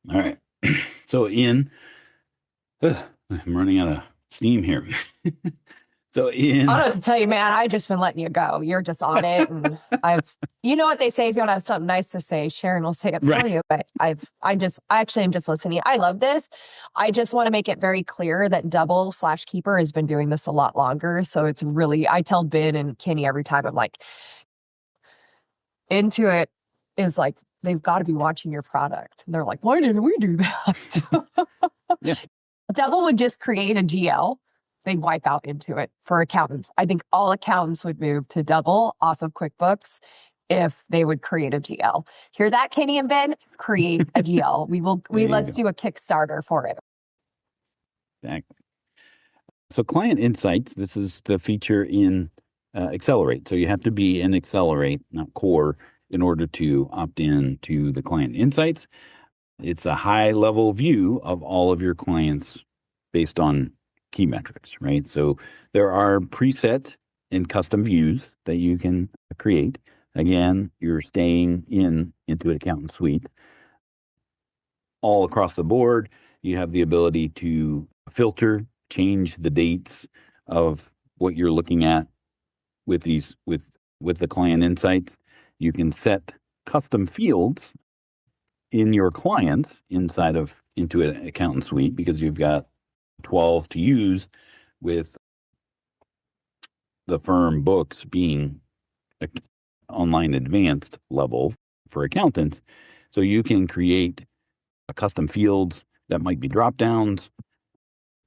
All right. So I'm running out of steam here. So I don't know what to tell you, man. I just been letting you go. You're just on it, and you know what they say, if you don't have something nice to say, Sharrin will say it for you. But I actually am just listening. I love this. I just want to make it very clear that Double/Keeper has been doing this a lot longer. So it's really, I tell Ben and Kenny every time, I'm like, Intuit is like, they've got to be watching your product. And they're like, why didn't we do that? Yeah. Double would just create a GL they'd wipe out Intuit for accountants. I think all accountants would move to double off of QuickBooks if they would create a GL. Hear that, Kenny and Ben? Create a GL. Let's do a Kickstarter for it. Exactly. So Client Insights, this is the feature in Accelerate. So you have to be in Accelerate, not Core, in order to opt in to the Client Insights. It's a high-level view of all of your clients based on key metrics, right? So there are preset and custom views that you can create. Again, you're staying in Intuit Accountant Suite. All across the board, you have the ability to filter, change the dates of what you're looking at with the Client Insights. You can set custom fields in your clients inside of Intuit Accountant Suite because you've got 12 to use, with the firm books being online advanced level for accountants. So you can create custom fields that might be drop downs,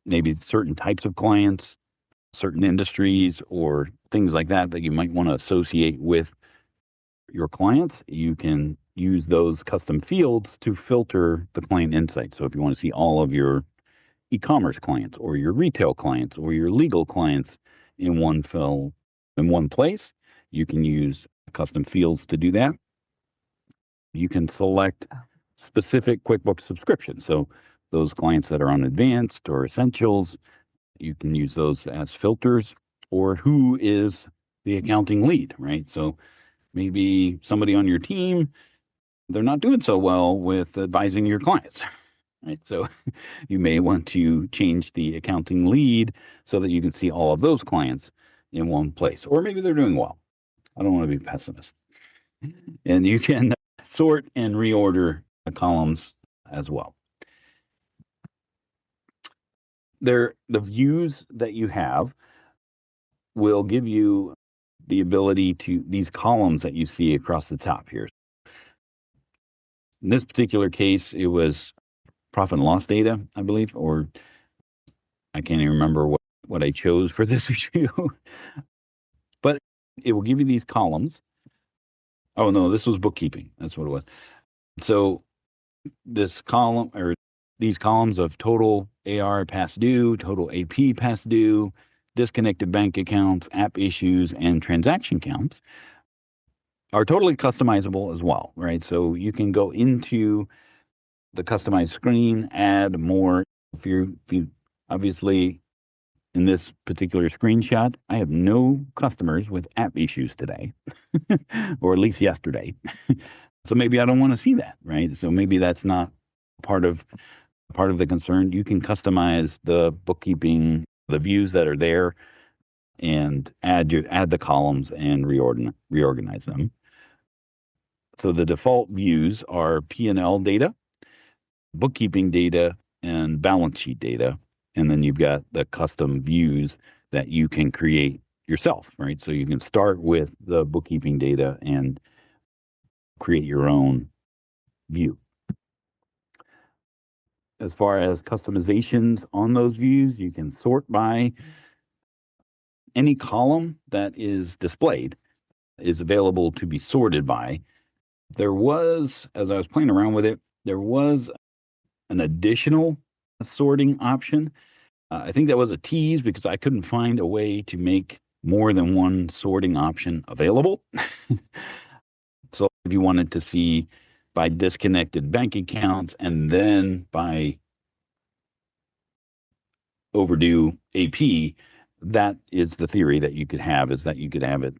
maybe certain types of clients, certain industries, or things like that you might want to associate with your clients. You can use those custom fields to filter the client insights. So if you want to see all of your e-commerce clients or your retail clients or your legal clients in one place, you can use custom fields to do that. You can select specific QuickBooks subscriptions. So those clients that are on advanced or essentials, you can use those as filters, or who is the accounting lead, right? So maybe somebody on your team, they're not doing so well with advising your clients, right? So you may want to change the accounting lead so that you can see all of those clients in one place. Or maybe they're doing well. I don't want to be a pessimist. And you can sort and reorder the columns as well. The views that you have will give you the ability to, these columns that you see across the top here. In this particular case, it was profit and loss data, I believe, or I can't even remember what I chose for this issue. But it will give you these columns. Oh, no, this was bookkeeping. That's what it was. So this column, or these columns of total AR past due, total AP past due, disconnected bank accounts, app issues, and transaction counts are totally customizable as well, right? So you can go into the customized screen, add more. If you obviously, in this particular screenshot, I have no customers with app issues today, or at least yesterday. So maybe I don't want to see that, right? So maybe that's not part of the concern. You can customize the bookkeeping, the views that are there, and add the columns and reorganize them. So the default views are P&L data, bookkeeping data, and balance sheet data. And then you've got the custom views that you can create yourself, right? So you can start with the bookkeeping data and create your own view. As far as customizations on those views, you can sort by any column that is displayed is available to be sorted by. There was, as I was playing around with it, there was an additional sorting option. I think that was a tease because I couldn't find a way to make more than one sorting option available. So if you wanted to see by disconnected bank accounts and then by overdue AP, that is the theory that you could have, is that you could have it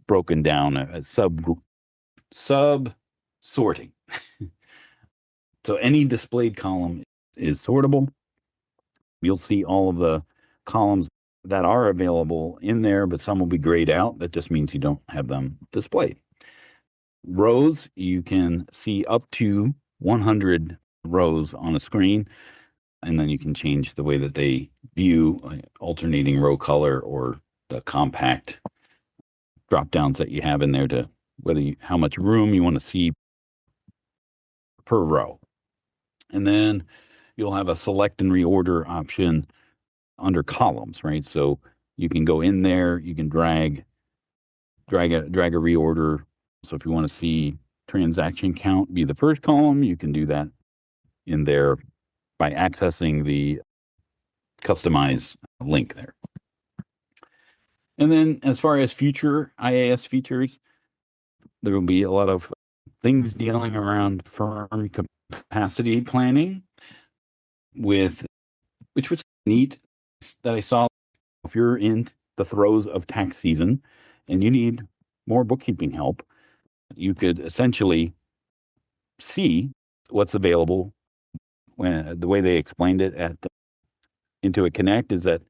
broken down as sub sorting. So any displayed column is sortable. You'll see all of the columns that are available in there, but some will be grayed out. That just means you don't have them displayed. Rows, you can see up to 100 rows on a screen, and then you can change the way that they view alternating row color or the compact drop downs that you have in there to how much room you want to see per row. And then you'll have a select and reorder option under columns, right? So you can go in there, you can drag a reorder. So if you want to see transaction count be the first column, you can do that in there by accessing the customize link there. And then as far as future IAS features, there will be a lot of things dealing around firm capacity planning which was neat that I saw. If you're in the throes of tax season and you need more bookkeeping help, you could essentially see what's available. When the way they explained it at Intuit Connect is that,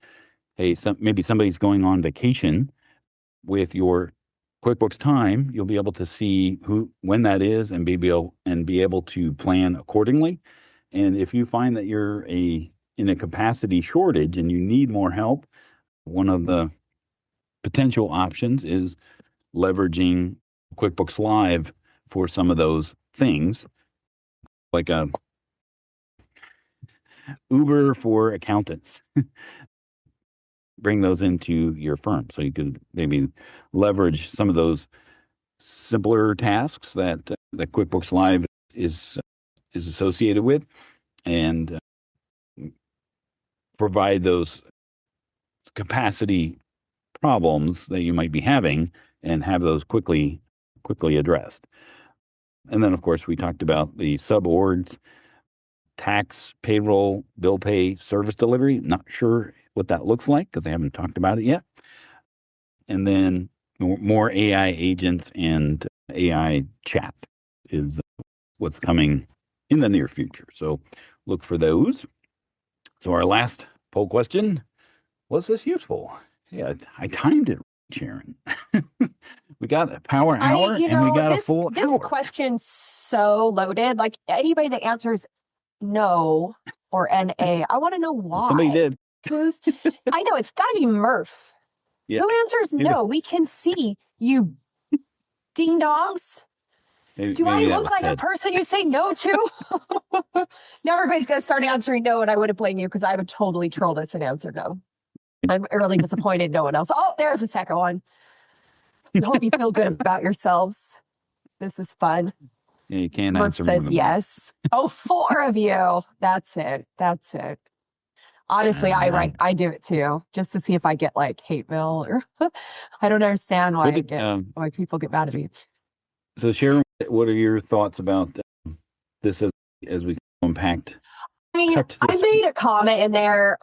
hey, maybe somebody's going on vacation. With your QuickBooks time, you'll be able to see when that is and be able to plan accordingly. And if you find that you're in a capacity shortage and you need more help, one of the potential options is leveraging QuickBooks Live for some of those things, like a Uber for accountants. Bring those into your firm. So you could maybe leverage some of those simpler tasks that QuickBooks Live is associated with, and provide those capacity problems that you might be having and have those quickly addressed. And then, of course, we talked about the suborgs, tax, payroll, bill pay, service delivery. Not sure what that looks like because I haven't talked about it yet. And then more AI agents and AI chat is what's coming in the near future. So look for those. So our last poll question, was this useful? Yeah, I timed it, Sharrin. We got a power hour and we got a full hour. This question's so loaded. Like anybody that answers no or NA, I want to know why. Somebody did. I know, it's got to be Murph. Yeah. Who answers no? We can see you ding dongs. Do I look like a person you say no to? Now everybody's going to start answering no, and I wouldn't blame you because I would totally troll this and answer no. I'm really disappointed no one else. Oh, there's a second one. I hope you feel good about yourselves. This is fun. Yeah, you can't Murph answer. says yes. Oh, 4 of you. That's it. Honestly, I do it too, just to see if I get like hate mail or I don't understand why why people get mad at me. So Sharrin, what are your thoughts about this as we unpacked? I mean, I made a comment in there.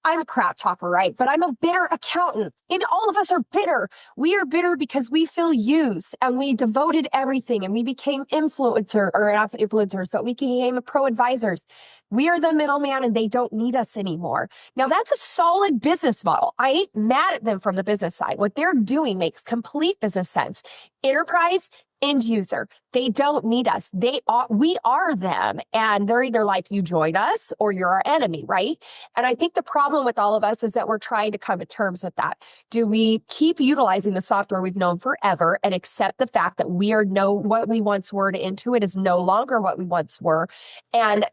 I'm a crap talker, right? But I'm a bitter accountant. And all of us are bitter. We are bitter because we feel used and we devoted everything and we became not influencers, but we became ProAdvisors. We are the middleman and they don't need us anymore. Now that's a solid business model. I ain't mad at them from the business side. What they're doing makes complete business sense. Enterprise, end user. They don't need us. We are them. And they're either like, you join us or you're our enemy, right? And I think the problem with all of us is that we're trying to come to terms with that. Do we keep utilizing the software we've known forever and accept the fact that what we once were to Intuit is no longer what we once were and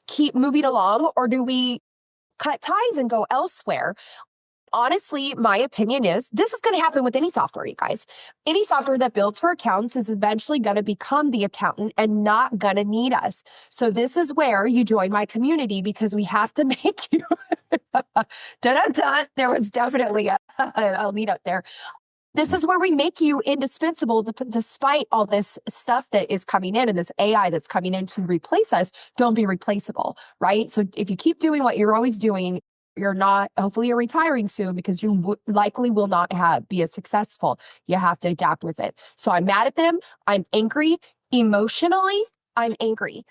keep moving along? Or do we cut ties and go elsewhere? Honestly, my opinion is this is going to happen with any software, you guys. Any software that builds for accountants is eventually going to become the accountant and not going to need us. So this is where you join my community because we have to make you. Dun-dun-dun. There was definitely a lead up there. This is where we make you indispensable despite all this stuff that is coming in and this AI that's coming in to replace us. Don't be replaceable, right? So if you keep doing what you're always doing, hopefully you're retiring soon because you likely will not be as successful. You have to adapt with it. So I'm mad at them. I'm angry. Emotionally, I'm angry.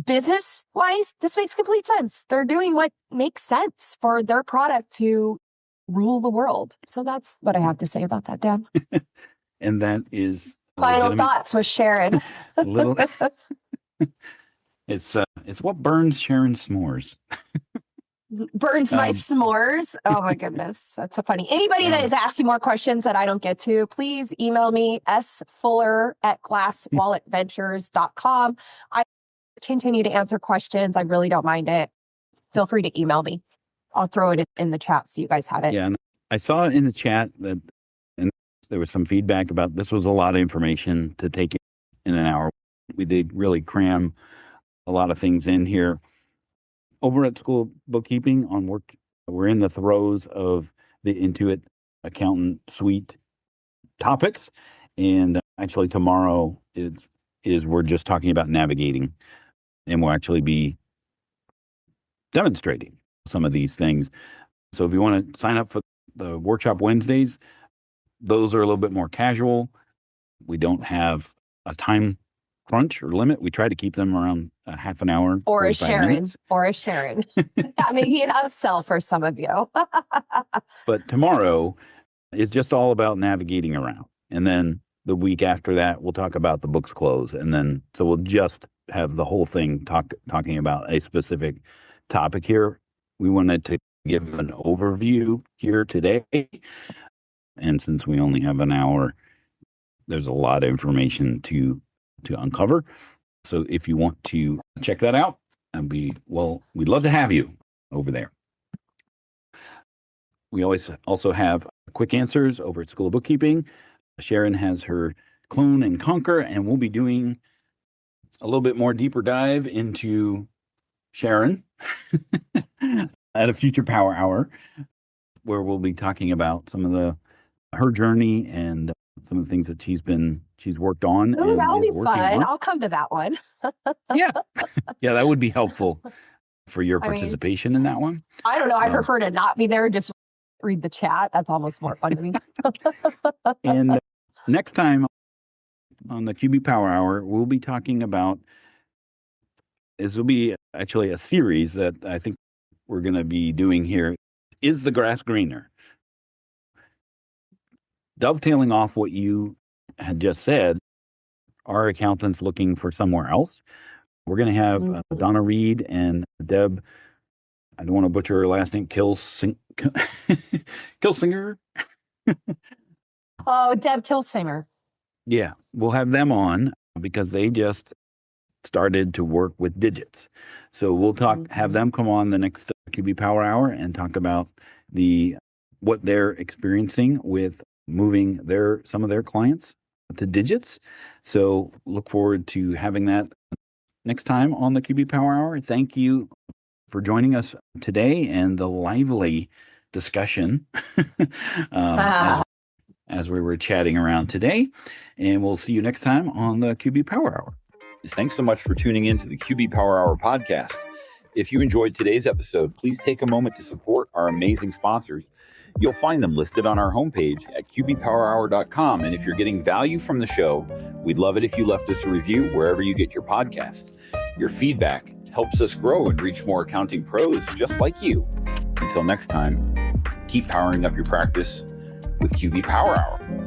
Business wise, this makes complete sense. They're doing what makes sense for their product to rule the world. So that's what I have to say about that, Dan. And that is final thoughts with Sharrin. It's what burns Sharrin's s'mores. Burns my s'mores. Oh my goodness. That's so funny. Anybody that is asking more questions that I don't get to, please email me sfuller@glasswalletventures.com. I continue to answer questions. I really don't mind it. Feel free to email me. I'll throw it in the chat so you guys have it. Yeah, and I saw in the chat that there was some feedback about this was a lot of information to take in an hour. We did really cram a lot of things in here. Over at School of Bookkeeping on work, we're in the throes of the Intuit Accountant Suite topics, and actually tomorrow is we're just talking about navigating, and we'll actually be demonstrating some of these things. So if you want to sign up for the workshop Wednesdays, those are a little bit more casual. We don't have a time crunch or limit. We try to keep them around a half an hour. Or a Sharrin. That may be an upsell for some of you. But tomorrow is just all about navigating around. And then the week after that, we'll talk about the books close. And then, so we'll just have the whole thing talking about a specific topic here. We wanted to give an overview here today. And since we only have an hour, there's a lot of information to uncover. So if you want to check that out, we'd love to have you over there. We always also have quick answers over at School of Bookkeeping. Sharrin has her Clone and Conquer, and we'll be doing a little bit more deeper dive into Sharrin at a future Power Hour, where we'll be talking about some of her journey and some of the things that she's worked on. Oh, that'll be fun. I'll come to that one. Yeah, that would be helpful for your participation in that one. I don't know. I prefer to not be there. Just read the chat. That's almost more fun to me. And next time on the QB Power Hour, we'll be talking about, this will be actually a series that I think we're going to be doing here. Is the grass greener? Dovetailing off what you had just said, our accountants looking for somewhere else. We're going to have Donna Reed and Deb, I don't want to butcher her last name, Kilsinger. Oh, Deb Kilsinger. Yeah, we'll have them on because they just started to work with digits. So we'll have them come on the next QB Power Hour and talk about what they're experiencing with moving some of their clients to digits. So look forward to having that next time on the QB Power Hour. Thank you for joining us today and the lively discussion as we were chatting around today. And we'll see you next time on the QB Power Hour. Thanks so much for tuning in to the QB Power Hour podcast. If you enjoyed today's episode, please take a moment to support our amazing sponsors. You'll find them listed on our homepage at qbpowerhour.com. And if you're getting value from the show, we'd love it if you left us a review wherever you get your podcasts. Your feedback helps us grow and reach more accounting pros just like you. Until next time, keep powering up your practice with QB Power Hour.